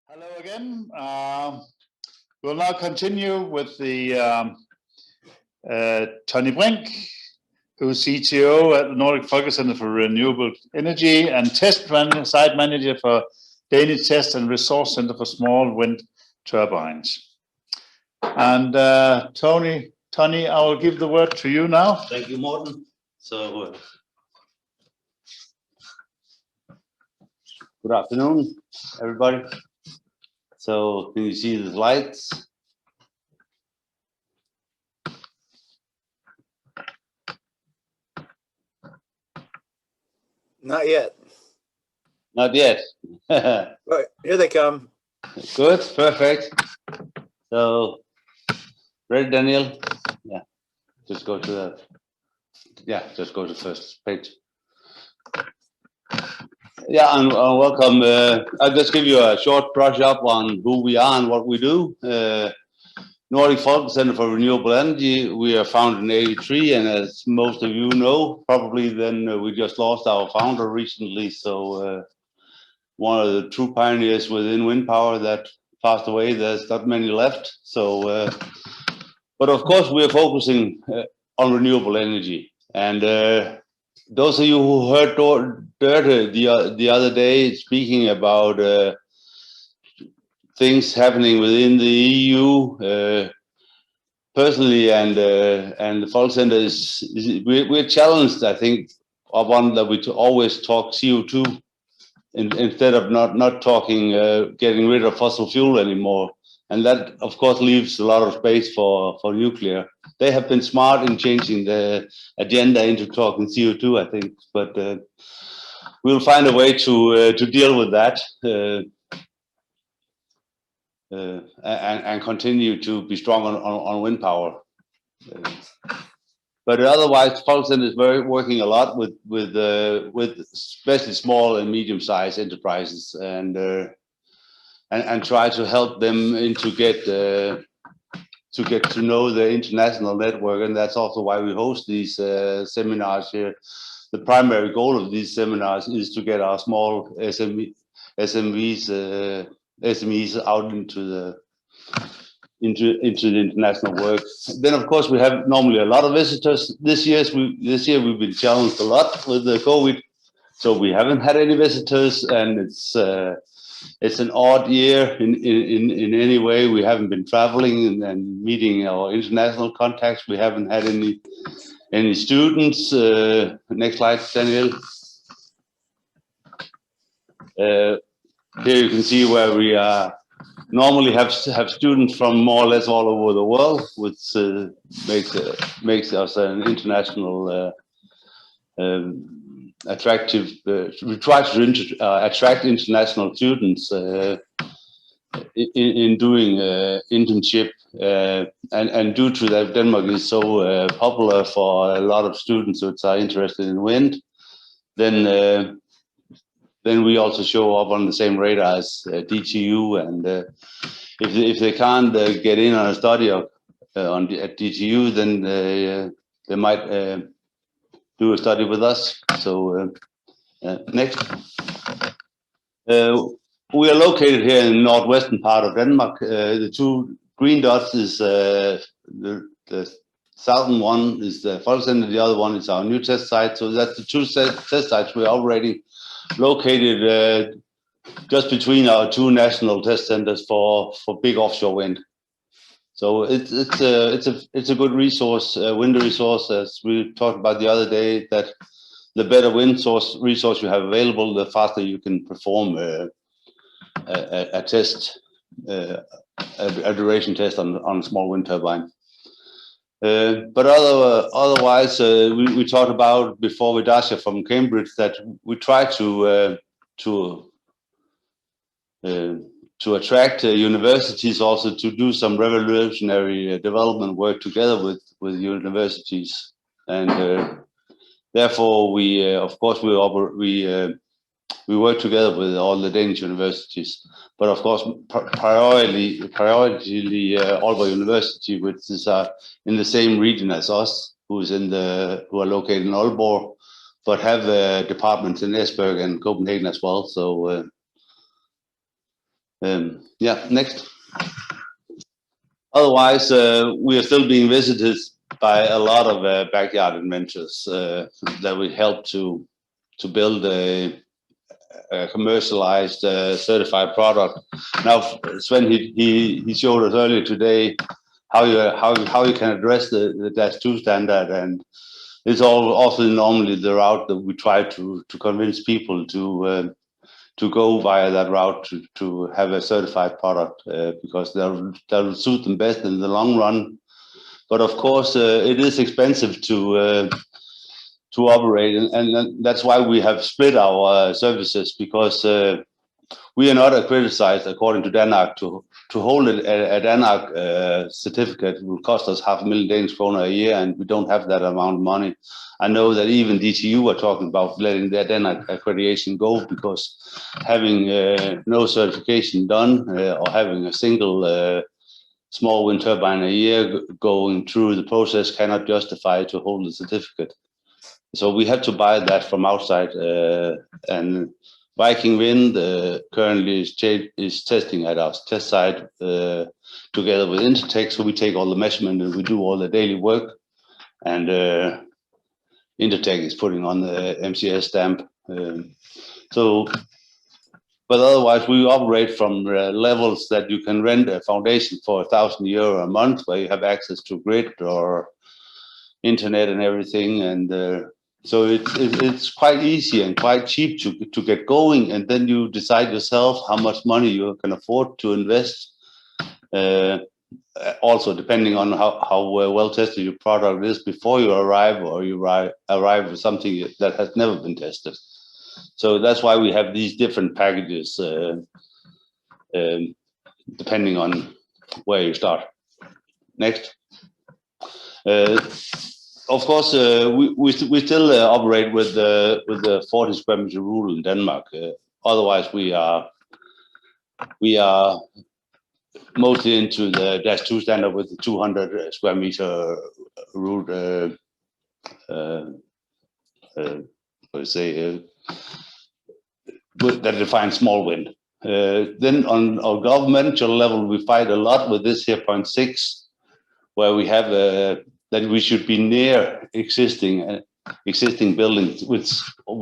Hello again. We'll now continue with the Tonny Brink, who's CTO at the Nordic Folkecenter for Renewable Energy and site manager for Danish Test and Resource Center for Small Wind Turbines. And Tonny, I will give the word to you now. Thank you, Morten. So, good afternoon, everybody. So, can you see the slides? Not yet. Not yet. Right, here they come. Good, perfect. So, ready, Daniel? Yeah, just go to the, just go to the first page. Yeah, and welcome. I'll just give you a short brush up on who we are and what we do. Nordic Folkecenter for Renewable Energy, we are founded in '83, and as most of you know, probably then we just lost our founder recently. So one of the true pioneers within wind power that passed away. There's not many left. So, but of course, we are focusing on renewable energy. And those of you who heard Dirte the other day speaking about things happening within the EU, personally, and the Folkecenter we're challenged, I think, of one that we always talk CO2 instead of not talking getting rid of fossil fuel anymore. And that, of course, leaves a lot of space for nuclear. They have been smart in changing the agenda into talking CO2, I think, but we'll find a way to deal with that and continue to be strong on wind power. But otherwise, Folkecenter is working a lot with especially small and medium-sized enterprises and try to help them to get to know the international network, and that's also why we host these seminars here. The primary goal of these seminars is to get our small SMEs out into the international work. Then, of course, we have normally a lot of visitors. This year we've been challenged a lot with the COVID, so we haven't had any visitors, and it's an odd year in any way. We haven't been traveling and meeting our international contacts. We haven't had any students. Next slide, Daniel. Here you can see where we normally have students from more or less all over the world, which makes us an international attractive. We try to attract international students in doing internship, and due to that, Denmark is so popular for a lot of students which are interested in wind. Then we also show up on the same radar as DTU, and if they can't get in on a study at DTU, then they might do a study with us. So next, we are located here in the northwestern part of Denmark. The two green dots is the southern one is the Folkecenter, the other one is our new test site. So that's the two test sites we're operating, located just between our two national test centers for big offshore wind. So it's a good resource, wind resource, as we talked about the other day. That the better wind resource you have available, the faster you can perform a test, a duration test on a small wind turbine. But otherwise, we talked about before with Dasha from Cambridge that we try to attract universities also to do some revolutionary development work together with universities, and therefore we of course we work together with all the Danish universities, but of course priority Aalborg University, which is in the same region as us, who are located in Aalborg, but have departments in Esbjerg and Copenhagen as well. So Yeah, next. Otherwise, we are still being visited by a lot of backyard inventors that will help to build a commercialized certified product. Now, Sven, he showed us earlier today how you can address the -2 standard, and it's also normally the route that we try to convince people to go via that route to have a certified product because that'll suit them best in the long run. But of course, it is expensive to operate, and that's why we have split our services, because we are not accredited according to Denmark. To hold a Denmark certificate will cost us 500,000 Danish kroner a year, and we don't have that amount of money. I know that even DTU are talking about letting their Denmark accreditation go, because having no certification done or having a single small wind turbine a year going through the process cannot justify to hold the certificate. So we have to buy that from outside, and Viking Wind currently is testing at our test site together with Intertek. So we take all the measurement and we do all the daily work, and Intertek is putting on the MCS stamp. But otherwise we operate from levels that you can rent a foundation for €1,000 a month, where you have access to grid or internet and everything, and so it's quite easy and quite cheap to get going, and then you decide yourself how much money you can afford to invest. Also, depending on how well tested your product is before you arrive, or you arrive with something that has never been tested. So that's why we have these different packages, depending on where you start. Next. Of course, we still operate with the 40 square meter rule in Denmark. Otherwise, we are mostly into the -2 standard with the 200 square meter rule. That defines small wind. Then on our governmental level, we fight a lot with this here 0.6, where we have that we should be near existing buildings, which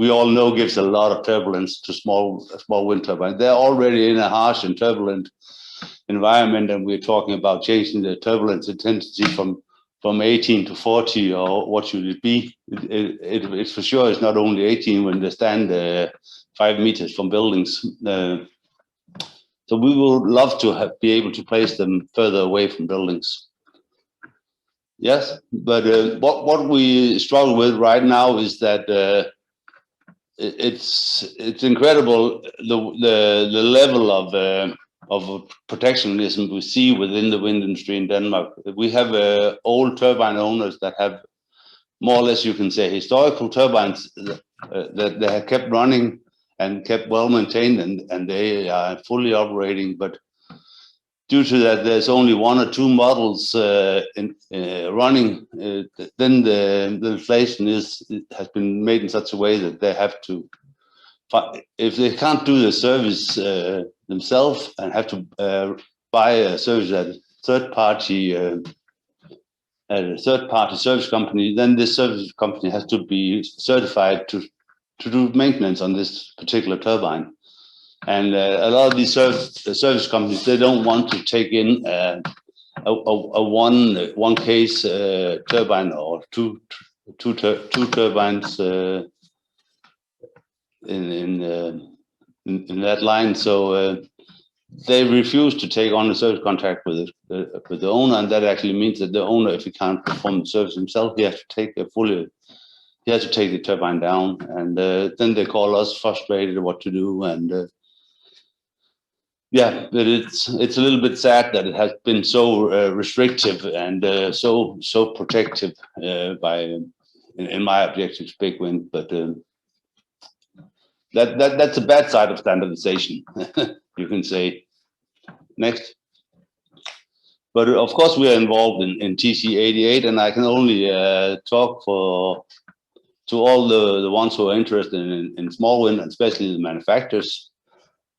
we all know gives a lot of turbulence to small wind turbines. They're already in a harsh and turbulent environment, and we're talking about changing the turbulence intensity from 18 to 40, or what should it be? It's for sure it's not only 18 when they stand 5 meters from buildings. So we would love to be able to place them further away from buildings. Yes, but what we struggle with right now is that it's incredible the level of protectionism we see within the wind industry in Denmark. We have old turbine owners that have more or less, you can say, historical turbines that they have kept running and kept well maintained, and they are fully operating, but due to that, there's only 1 or 2 models running. Then the inflation has been made in such a way that they have to, if they can't do the service themselves and have to buy a service at a third-party service company, then this service company has to be certified to do maintenance on this particular turbine. And a lot of these service companies, they don't want to take in a one case turbine or two turbines in that line. So they refuse to take on a service contract with the owner, and that actually means that the owner, if he can't perform the service himself, he has to take the turbine down, and then they call us frustrated what to do, and yeah, but it's a little bit sad that it has been so restrictive and so protective in my objectives, big wind. But that's a bad side of standardization, you can say. Next. But of course, we are involved in TC88, and I can only talk to all the ones who are interested in small wind, especially the manufacturers.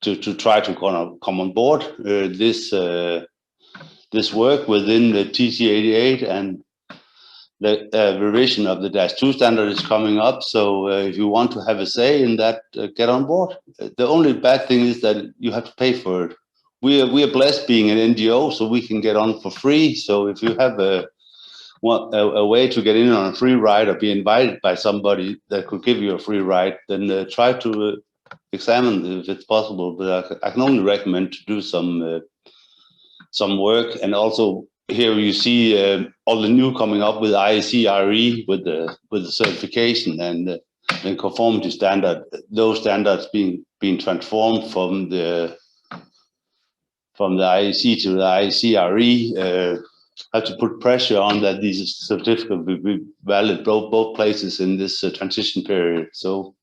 to try to kind of come on board this work within the TC88, and the revision of the -2 standard is coming up. So if you want to have a say in that, get on board. The only bad thing is that you have to pay for it. We are blessed being an NGO, so we can get on for free. So if you have a way to get in on a free ride or be invited by somebody that could give you a free ride, then try to examine if it's possible. But I can only recommend to do some work. And also here you see all the new coming up with IEC-RE with the certification and the conformity standard. Those standards being transformed from the IEC to the IEC-RE. Have to put pressure on that these certificates will be valid both places in this transition period. So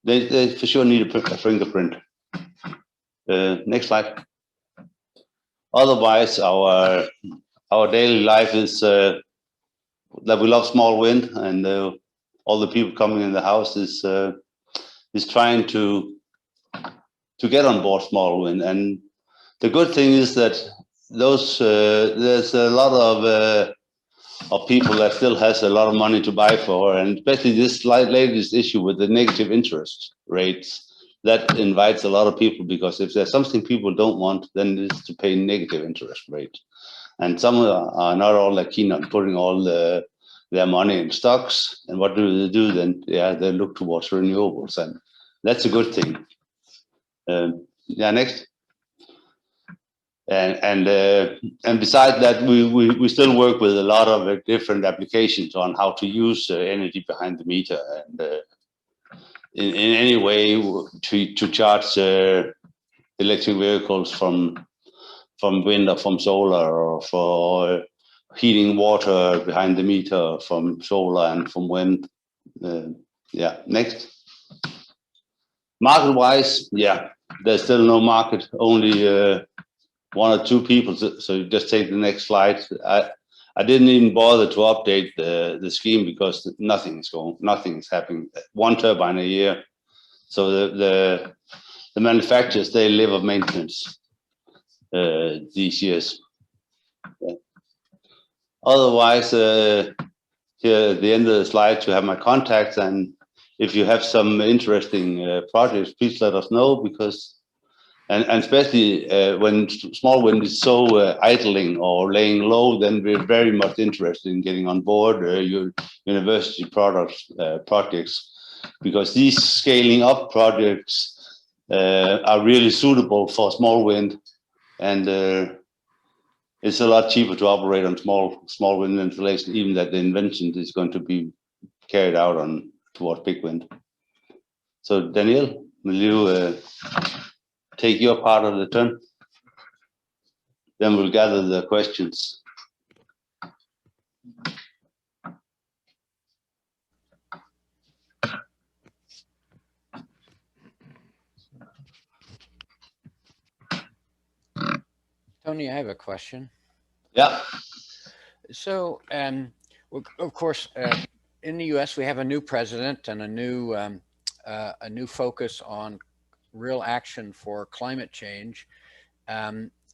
they for sure need a fingerprint. Next slide. Otherwise, our daily life is that we love small wind, and all the people coming in the house is trying to get on board small wind. And the good thing is that there's a lot of people that still has a lot of money to buy for, and especially this latest issue with the negative interest rates, that invites a lot of people, because if there's something people don't want, then it's to pay negative interest rate. And some are not all that keen on putting all their money in stocks. And what do they do then? Yeah, they look towards renewables, and that's a good thing. Next. And besides that, we still work with a lot of different applications on how to use energy behind the meter, and in any way to charge electric vehicles from wind or from solar, or for heating water behind the meter from solar and from wind. Next. Market-wise, there's still no market, only one or two people. So just take the next slide. I didn't even bother to update the scheme, because nothing is happening. One turbine a year. So the manufacturers, they live of maintenance these years. Otherwise, here at the end of the slide, you have my contacts, and if you have some interesting projects, please let us know, because and especially when small wind is so idling or laying low, then we're very much interested in getting on board your university projects, because these scaling up projects are really suitable for small wind, and it's a lot cheaper to operate on small wind installation, even that the invention is going to be carried out on towards big wind. So Daniel, will you take your part of the turn? Then we'll gather the questions. Tony, I have a question. Yeah. So, of course, in the U.S., we have a new president and a new focus on real action for climate change.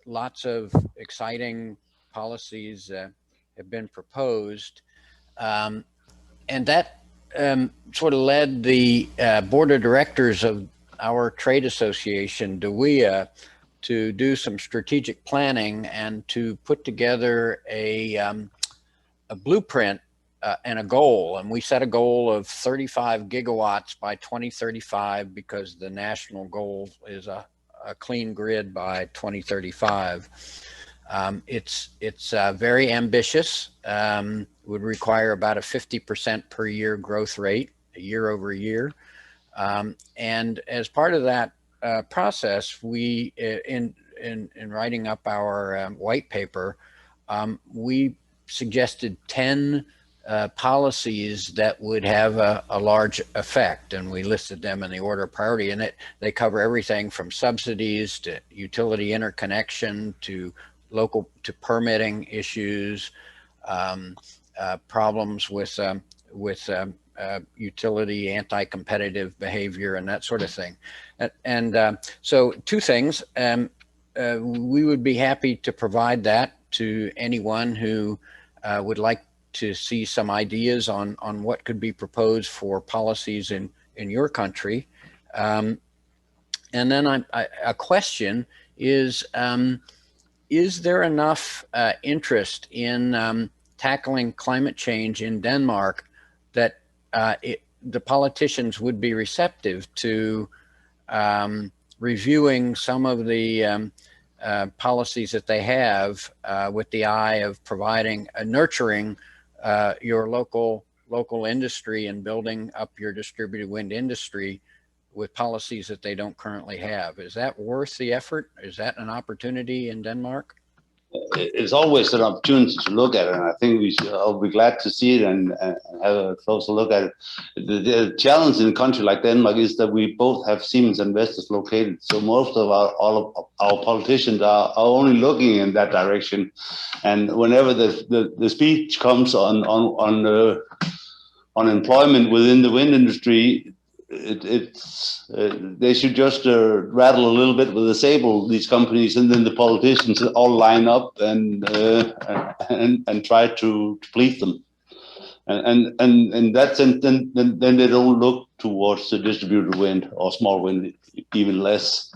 Lots of exciting policies have been proposed, and that sort of led the board of directors of our trade association, DWEA, to do some strategic planning and to put together a blueprint and a goal. And we set a goal of 35 gigawatts by 2035, because the national goal is a clean grid by 2035. It's very ambitious, would require about a 50% per year growth rate, year over year. And as part of that process, we, in writing up our white paper, we suggested 10 policies that would have a large effect, and we listed them in the order of priority. And they cover everything from subsidies to utility interconnection to local to permitting issues, problems with utility, anti-competitive behavior, and that sort of thing. So two things. We would be happy to provide that to anyone who would like to see some ideas on what could be proposed for policies in your country. And then a question is there enough interest in tackling climate change in Denmark that the politicians would be receptive to reviewing some of the policies that they have with the eye of providing, nurturing your local industry and building up your distributed wind industry with policies that they don't currently have? Is that worth the effort? Is that an opportunity in Denmark? It's always an opportunity to look at it, and I think I'll be glad to see it and have a closer look at it. The challenge in a country like Denmark is that we both have Siemens investors located, so most of our politicians are only looking in that direction. And whenever the speech comes on employment within the wind industry, they should just rattle a little bit with the sable, these companies, and then the politicians all line up and try to please them. And in that sense, then they don't look towards the distributed wind or small wind, even less.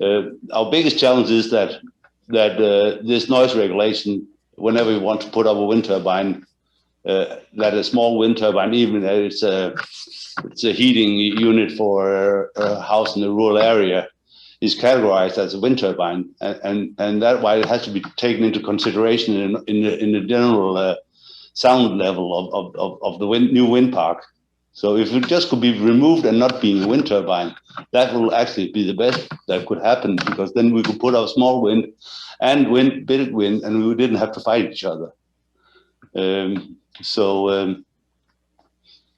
Our biggest challenge is that this noise regulation, whenever you want to put up a wind turbine, that a small wind turbine, even if it's a heating unit for a house in a rural area, is categorized as a wind turbine, and that why it has to be taken into consideration in the general sound level of the new wind park. So if it just could be removed and not being a wind turbine, that will actually be the best that could happen, because then we could put out small wind and big wind, and we didn't have to fight each other.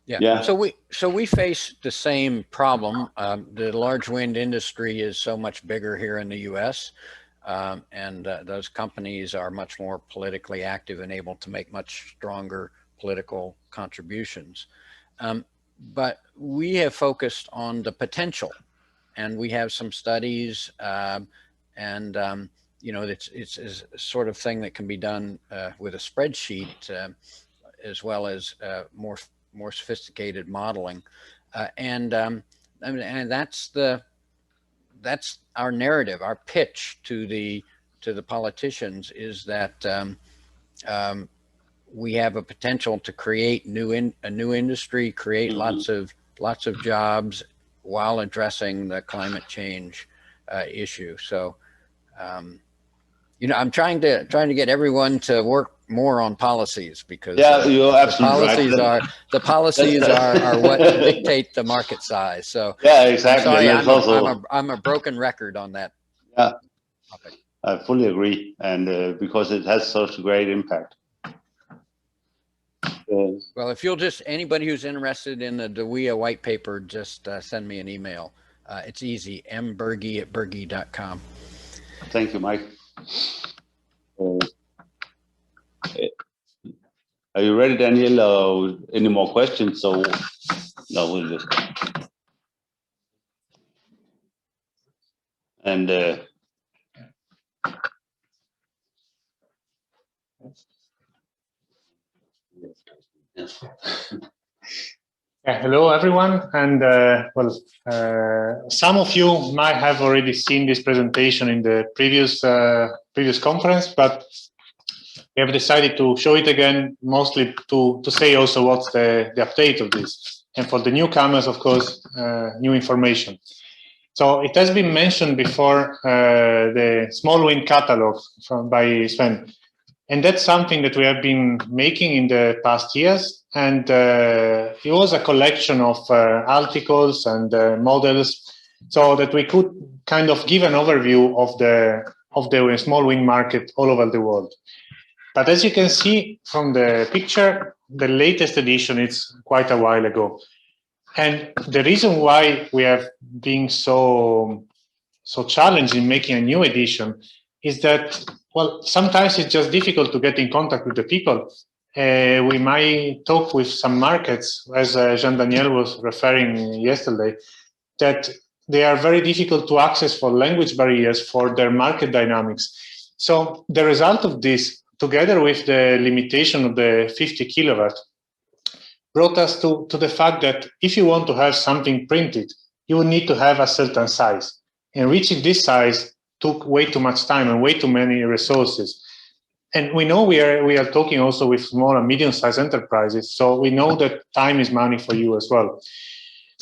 Yeah. So we face the same problem. The large wind industry is so much bigger here in the U.S., and those companies are much more politically active and able to make much stronger political contributions. But we have focused on the potential, and we have some studies, and you know, it's a sort of thing that can be done with a spreadsheet, as well as more sophisticated modeling, and that's our narrative, our pitch to the politicians is that we have a potential to create a new industry, create lots of jobs while addressing the climate change issue. So, you know, I'm trying to get everyone to work more on policies, because you're absolutely right. The policies are what dictate the market size. So yeah, exactly. I'm a broken record on that. Yeah, topic. I fully agree, and because it has such a great impact. Well, if you'll anybody who's interested in the DeWia white paper, just send me an email. It's easy, mberge@berge.com. Thank you, Mike. Are you ready, Daniel? Or any more questions? So, no, we'll just. And hello, everyone. And some of you might have already seen this presentation in the previous conference, but we have decided to show it again, mostly to say also what's the update of this. And for the newcomers, of course, new information. So it has been mentioned before, the small wind catalog by Sven. And that's something that we have been making in the past years. And it was a collection of articles and models, so that we could kind of give an overview of the small wind market all over the world. But as you can see from the picture, the latest edition is quite a while ago. And the reason why we have been so challenged in making a new edition is that, well, sometimes it's just difficult to get in contact with the people we might talk with some markets, as Jean-Daniel was referring yesterday, that they are very difficult to access for language barriers for their market dynamics. So the result of this, together with the limitation of the 50 kilowatt, brought us to the fact that if you want to have something printed, you would need to have a certain size. And reaching this size took way too much time and way too many resources. And we know we are talking also with small and medium-sized enterprises, so we know that time is money for you as well.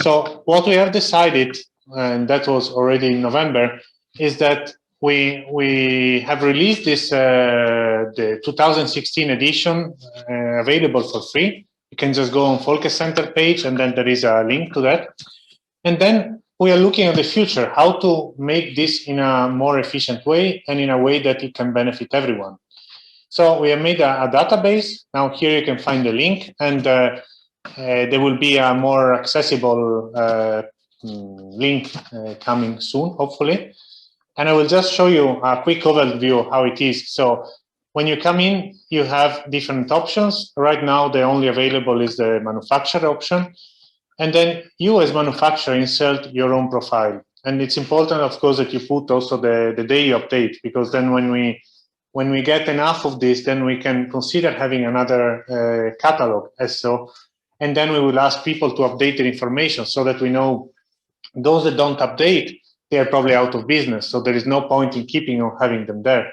So what we have decided, and that was already in November, is that we have released this the 2016 edition available for free. You can just go on Folkecenter page, and then there is a link to that. And then we are looking at the future, how to make this in a more efficient way and in a way that it can benefit everyone. So we have made a database. Now here you can find the link, and there will be a more accessible link coming soon, hopefully. And I will just show you a quick overview of how it is. So when you come in, you have different options. Right now, the only available is the manufacturer option. And then you as manufacturer insert your own profile. And it's important, of course, that you put also the day you update, because then when we get enough of this, then we can consider having another catalog as so. And then we will ask people to update their information so that we know those that don't update, they are probably out of business. So there is no point in keeping or having them there.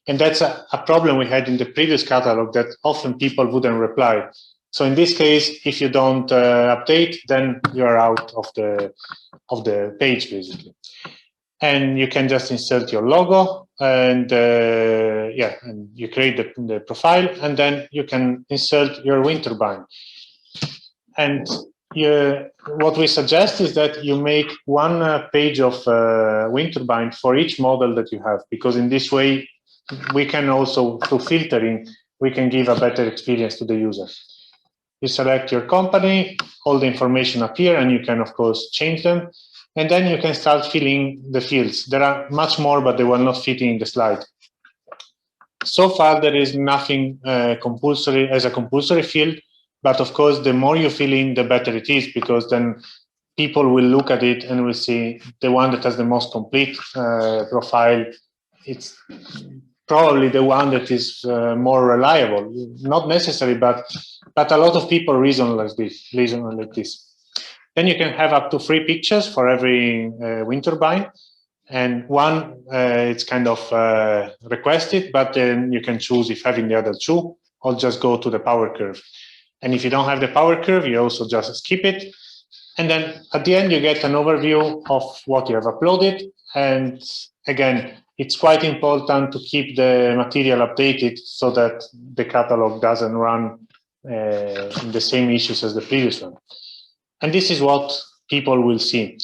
And that's a problem we had in the previous catalog, that often people wouldn't reply. So in this case, if you don't update, then you are out of the page, basically. And you can just insert your logo, and and you create the profile, and then you can insert your wind turbine. And what we suggest is that you make one page of wind turbine for each model that you have, because in this way, we can also, through filtering, we can give a better experience to the user. You select your company, all the information appear, and you can, of course, change them. And then you can start filling the fields. There are much more, but they were not fitting in the slide. So far, there is nothing compulsory as a compulsory field. But of course, the more you fill in, the better it is, because then people will look at it and will see the one that has the most complete profile. It's probably the one that is more reliable. Not necessary, but a lot of people reason like this. Then you can have up to 3 pictures for every wind turbine. And one, it's kind of requested, but then you can choose if having the other 2, or just go to the power curve. And if you don't have the power curve, you also just skip it. And then at the end, you get an overview of what you have uploaded. And again, it's quite important to keep the material updated so that the catalog doesn't run in the same issues as the previous one. And this is what people will see.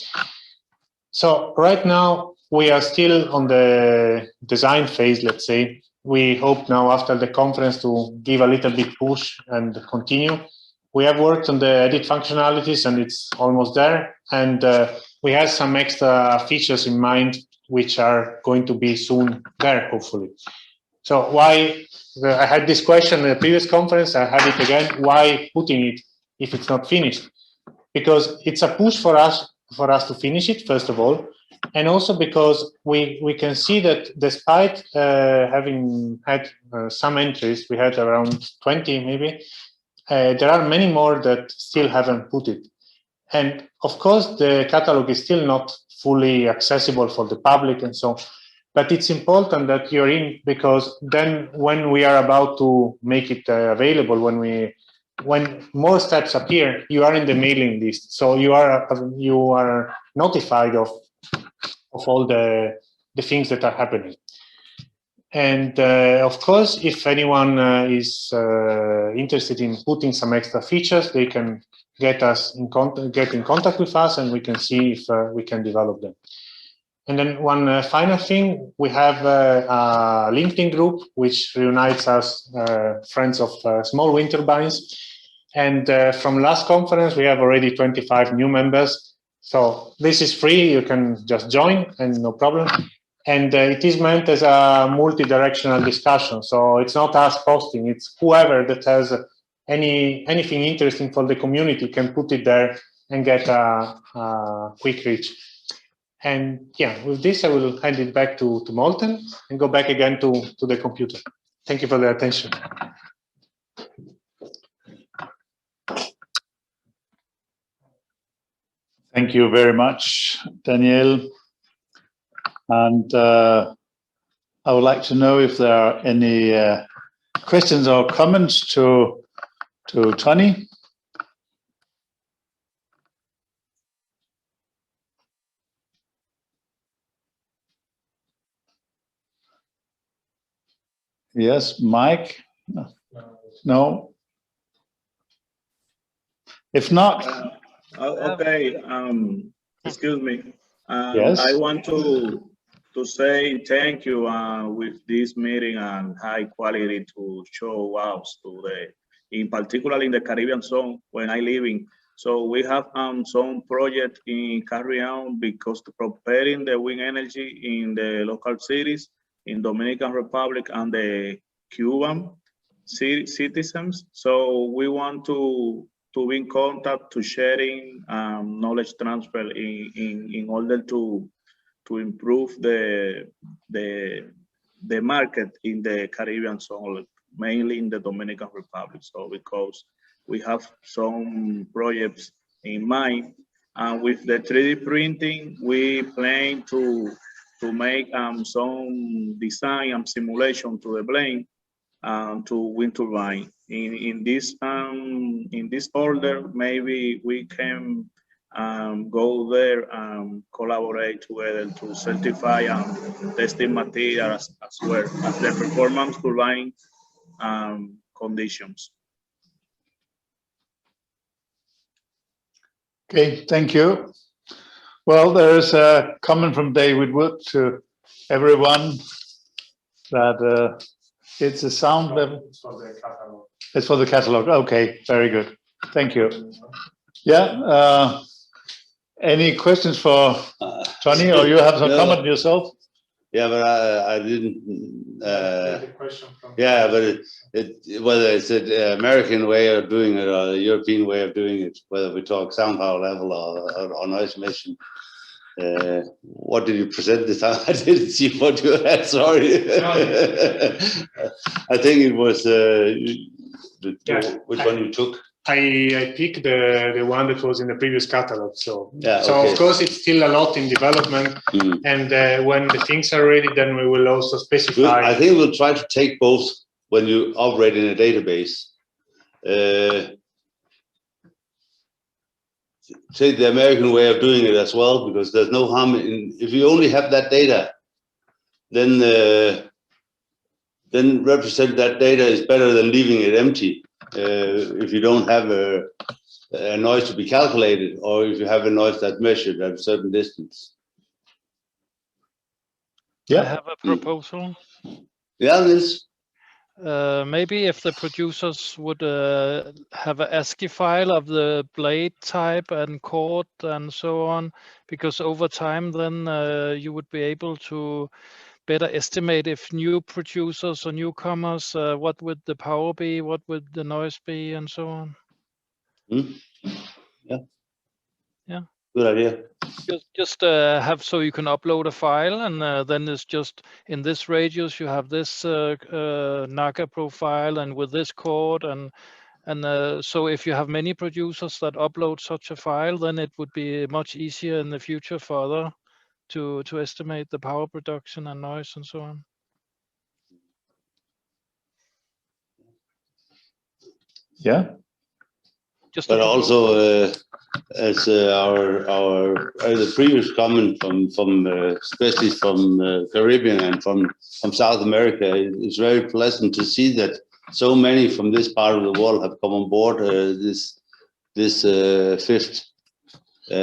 So right now, we are still on the design phase, let's say. We hope now after the conference to give a little bit push and continue. We have worked on the edit functionalities, and it's almost there. And we have some extra features in mind, which are going to be soon there, hopefully. So why, I had this question in the previous conference, I have it again, why putting it if it's not finished? Because it's a push for us to finish it, first of all. And also because we can see that despite having had some entries, we had around 20 maybe, there are many more that still haven't put it. And of course, the catalog is still not fully accessible for the public and so on. But it's important that you're in, because then when we are about to make it available, when more steps appear, you are in the mailing list. So you are notified of all the things that are happening. And of course, if anyone is interested in putting some extra features, they can get in contact with us, and we can see if we can develop them. And then one final thing, we have a LinkedIn group which reunites us, friends of small wind turbines. And from last conference, we have already 25 new members. So this is free, you can just join and no problem. And it is meant as a multi-directional discussion. So it's not us posting, it's whoever that has anything interesting for the community can put it there and get a quick reach. And yeah, with this, I will hand it back to Molten and go back again to the computer. Thank you for the attention. Thank you very much, Daniel. And I would like to know if there are any questions or comments to Tonny. Yes, Mike? No? If not... Okay, excuse me. Yes. I want to say thank you with this meeting and high quality to show us today, in particular in the Caribbean zone when I live in. So we have some project in carry on because to preparing the wind energy in the local cities in Dominican Republic and the Cuban citizens. So we want to be in contact, to sharing knowledge transfer in order to improve the market in the Caribbean zone, mainly in the Dominican Republic. So because we have some projects in mind, and with the 3D printing, we plan to make some design and simulation to the blade to wind turbine. In this order, maybe we can go there and collaborate together to certify testing materials as well as the performance turbine conditions. Okay, thank you. Well, there is a comment from David Wood to everyone that it's a sound level. It's for the catalog. It's for the catalog. Okay, very good. Thank you. Yeah. Any questions for Tonny, or you have some comment yourself? Yeah, but I didn't. The question from Yeah, but whether it's an American way of doing it or a European way of doing it, whether we talk sound power level or noise emission. What did you present this time? I didn't see what you had, sorry. I think it was which one you took? I picked the one that was in the previous catalog. So, yeah, so okay. Of course, it's still a lot in development. And when the things are ready, then we will also specify. I think we'll try to take both when you operate in a database. Say the American way of doing it as well, because there's no harm in if you only have that data, then represent that data is better than leaving it empty. If you don't have a noise to be calculated, or if you have a noise that's measured at a certain distance. Yeah. I have a proposal. Yeah, Nils. Maybe if the producers would have an ASCII file of the blade type and chord and so on, because over time then you would be able to better estimate if new producers or newcomers, what would the power be, what would the noise be, and so on. Yeah. Yeah. Good idea. Just have so you can upload a file, and then it's just in this radius you have this NACA profile, and with this chord, and so if you have many producers that upload such a file, then it would be much easier in the future for other to estimate the power production and noise and so on. Yeah. Just but also as the previous comment from especially from Caribbean and from South America, it's very pleasant to see that so many from this part of the world have come on board this fifth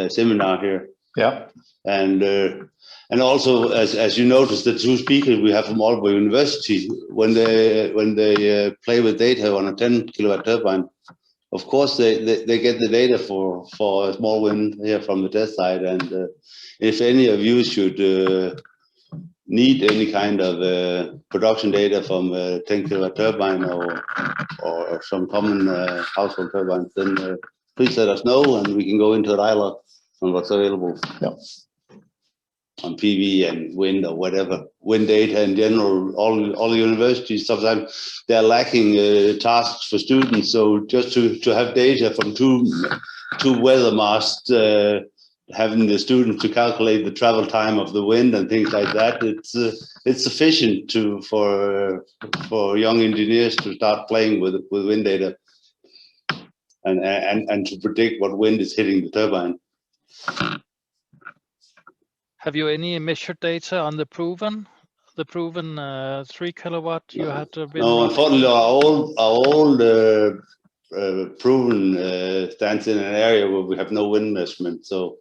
seminar here. Yeah. And also, as you noticed, the two speakers we have from Aalborg University, when they play with data on a 10 kilowatt turbine, of course they get the data for a small wind here from the test site. And if any of you should need any kind of production data from a 10 kilowatt turbine or some common household turbines, then please let us know and we can go into a dialogue on what's available. Yeah. On PV and wind or whatever, wind data in general, all the universities, sometimes they're lacking tasks for students. So just to have data from two weather masts, having the students to calculate the travel time of the wind and things like that, it's sufficient for young engineers to start playing with wind data and to predict what wind is hitting the turbine. Have you any measured data on the proven 3 kilowatt you had been No, running? unfortunately, our old proven stands in an area where we have no wind measurement. So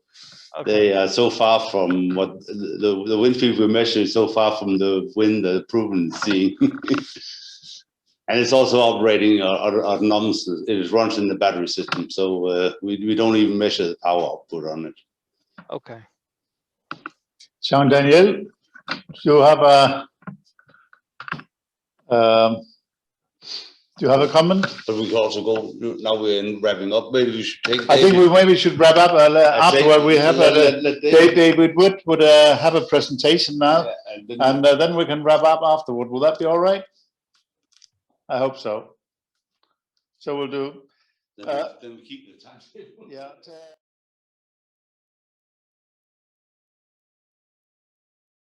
they are so far from what the wind speed we measure is so far from the wind the proven is seeing. And it's also operating autonomous. It runs in the battery system. So we don't even measure the power output on it. Okay. Jean-Daniel, you have do you have a comment? But we can also go, now we're wrapping up, maybe we should take. I think we maybe should wrap up afterward. We have David Wood would have a presentation now, and then we can wrap up afterward. Will that be all right? I hope so. So we'll do. Then we keep the time. Yeah.